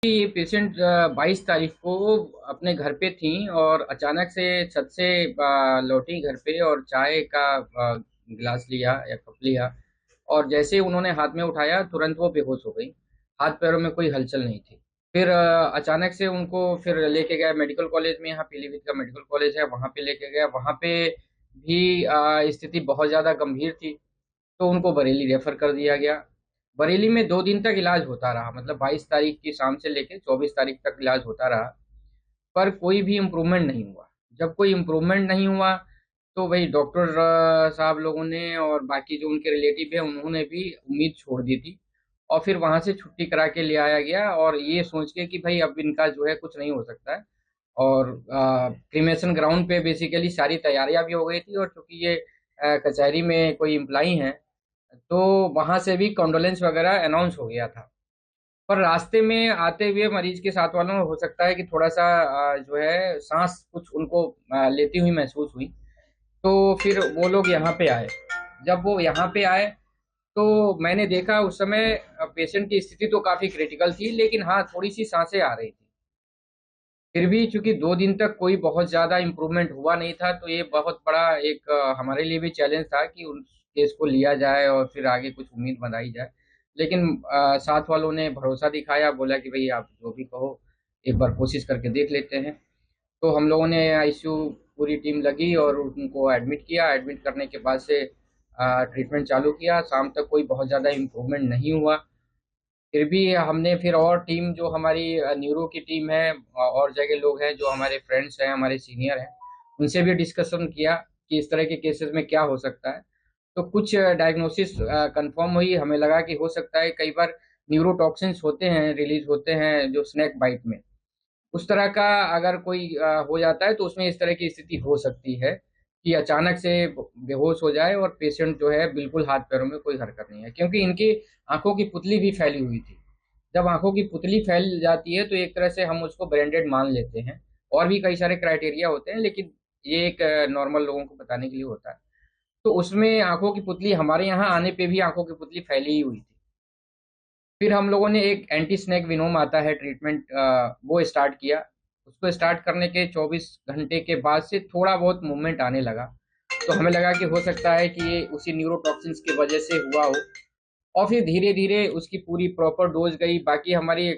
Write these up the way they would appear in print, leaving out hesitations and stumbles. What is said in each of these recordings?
ये पेशेंट 22 तारीख को अपने घर पे थी और अचानक से छत से लौटी घर पे और चाय का गिलास लिया या कप लिया। और जैसे ही उन्होंने हाथ में उठाया तुरंत वो बेहोश हो गई। हाथ पैरों में कोई हलचल नहीं थी। फिर अचानक से उनको फिर लेके गया मेडिकल कॉलेज में, यहाँ पीलीभीत का मेडिकल कॉलेज है, वहाँ पे लेके गया। वहाँ पे भी स्थिति बहुत ज़्यादा गंभीर थी, तो उनको बरेली रेफर कर दिया गया। बरेली में 2 दिन तक इलाज होता रहा, मतलब 22 तारीख की शाम से लेकर 24 तारीख तक इलाज होता रहा, पर कोई भी इम्प्रूवमेंट नहीं हुआ। जब कोई इम्प्रूवमेंट नहीं हुआ तो भाई डॉक्टर साहब लोगों ने और बाकी जो उनके रिलेटिव है उन्होंने भी उम्मीद छोड़ दी थी। और फिर वहां से छुट्टी करा के ले आया गया और ये सोच के कि भाई अब इनका जो है कुछ नहीं हो सकता है। और क्रिमेशन ग्राउंड पे बेसिकली सारी तैयारियां भी हो गई थी, और चूंकि ये कचहरी में कोई इम्प्लाई हैं, तो वहां से भी कॉन्डोलेंस वगैरह अनाउंस हो गया था। पर रास्ते में आते हुए मरीज के साथ वालों में हो सकता है कि थोड़ा सा जो है सांस कुछ उनको लेती हुई महसूस हुई। तो फिर वो लोग यहाँ पे आए। जब वो यहाँ पे आए तो मैंने देखा उस समय पेशेंट की स्थिति तो काफी क्रिटिकल थी, लेकिन हाँ थोड़ी सी सांसें आ रही थी। फिर भी चूंकि 2 दिन तक कोई बहुत ज्यादा इम्प्रूवमेंट हुआ नहीं था, तो ये बहुत बड़ा एक हमारे लिए भी चैलेंज था कि उस केस को लिया जाए और फिर आगे कुछ उम्मीद बनाई जाए। लेकिन साथ वालों ने भरोसा दिखाया, बोला कि भाई आप जो भी कहो एक बार कोशिश करके देख लेते हैं। तो हम लोगों ने आईसीयू पूरी टीम लगी और उनको एडमिट किया। एडमिट करने के बाद से ट्रीटमेंट चालू किया। शाम तक कोई बहुत ज़्यादा इम्प्रूवमेंट नहीं हुआ। फिर भी हमने फिर और टीम जो हमारी न्यूरो की टीम है, और जगह लोग हैं जो हमारे फ्रेंड्स हैं, हमारे सीनियर हैं, उनसे भी डिस्कशन किया कि इस तरह के केसेस में क्या हो सकता है। तो कुछ डायग्नोसिस कंफर्म हुई। हमें लगा कि हो सकता है कई बार न्यूरोटॉक्सिन्स होते हैं, रिलीज होते हैं जो स्नैक बाइट में, उस तरह का अगर कोई हो जाता है तो उसमें इस तरह की स्थिति हो सकती है कि अचानक से बेहोश हो जाए और पेशेंट जो है बिल्कुल हाथ पैरों में कोई हरकत नहीं है, क्योंकि इनकी आंखों की पुतली भी फैली हुई थी। जब आंखों की पुतली फैल जाती है तो एक तरह से हम उसको ब्रेंडेड मान लेते हैं। और भी कई सारे क्राइटेरिया होते हैं, लेकिन ये एक नॉर्मल लोगों को बताने के लिए होता है। तो उसमें आंखों की पुतली, हमारे यहाँ आने पे भी आंखों की पुतली फैली ही हुई थी। फिर हम लोगों ने एक एंटी स्नेक विनोम आता है ट्रीटमेंट, वो स्टार्ट किया। उसको स्टार्ट करने के 24 घंटे के बाद से थोड़ा बहुत मूवमेंट आने लगा। तो हमें लगा कि हो सकता है कि ये उसी न्यूरोटॉक्सिन्स की वजह से हुआ हो। और फिर धीरे धीरे उसकी पूरी प्रॉपर डोज गई। बाकी हमारी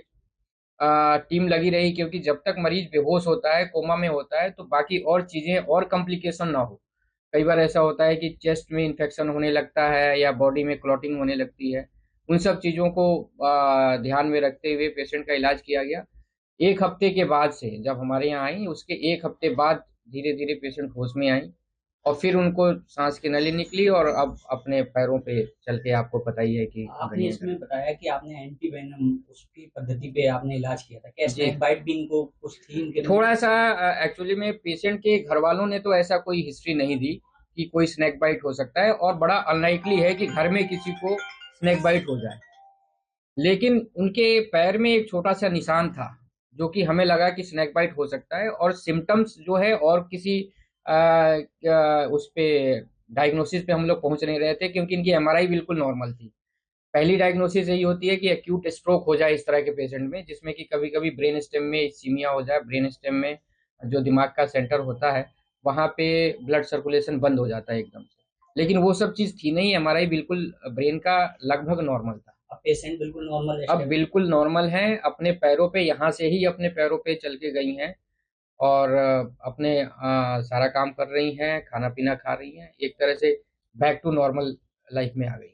टीम लगी रही, क्योंकि जब तक मरीज बेहोश होता है, कोमा में होता है, तो बाकी और चीजें और कॉम्प्लिकेशन ना हो। कई बार ऐसा होता है कि चेस्ट में इन्फेक्शन होने लगता है या बॉडी में क्लॉटिंग होने लगती है। उन सब चीजों को ध्यान में रखते हुए पेशेंट का इलाज किया गया। 1 हफ्ते के बाद से जब हमारे यहाँ आई, उसके 1 हफ्ते बाद धीरे धीरे पेशेंट होश में आई। और फिर उनको सांस की नली निकली और अब अपने पैरों पे चल के, आपको पता ही है कि आपने दुनिया इसमें का। बताया कि आपने एंटी वेनम उसकी पद्धति पे आपने इलाज किया था। क्या जी, स्नेक बाइट भी इनको कुछ थी इनके अंदर? थोड़ा सा एक्चुअली में पेशेंट के घर वालों ने तो ऐसा कोई हिस्ट्री नहीं दी कि कोई स्नेक बाइट हो सकता है, और बड़ा अनलाइकली है कि घर में किसी को स्नेक बाइट हो जाए। लेकिन उनके पैर में एक छोटा सा निशान था, जो कि हमें लगा कि स्नेक बाइट हो सकता है। और सिम्टम्स जो है और किसी उस पे डायग्नोसिस पे हम लोग पहुंच नहीं रहे थे, क्योंकि इनकी एमआरआई बिल्कुल नॉर्मल थी। पहली डायग्नोसिस यही होती है कि एक्यूट स्ट्रोक हो जाए इस तरह के पेशेंट में, जिसमें कि कभी कभी ब्रेन स्टेम में इस्कीमिया हो जाए। ब्रेन स्टेम में जो दिमाग का सेंटर होता है, वहां पे ब्लड सर्कुलेशन बंद हो जाता है एकदम से। लेकिन वो सब चीज थी नहीं, एमआरआई बिल्कुल ब्रेन का लगभग नॉर्मल था। अब पेशेंट बिल्कुल नॉर्मल अब स्टेबल? बिल्कुल नॉर्मल हैं, अपने पैरों पे, यहाँ से ही अपने पैरों पे चल के गई हैं। और अपने सारा काम कर रही हैं, खाना पीना खा रही हैं, एक तरह से बैक टू नॉर्मल लाइफ में आ गई।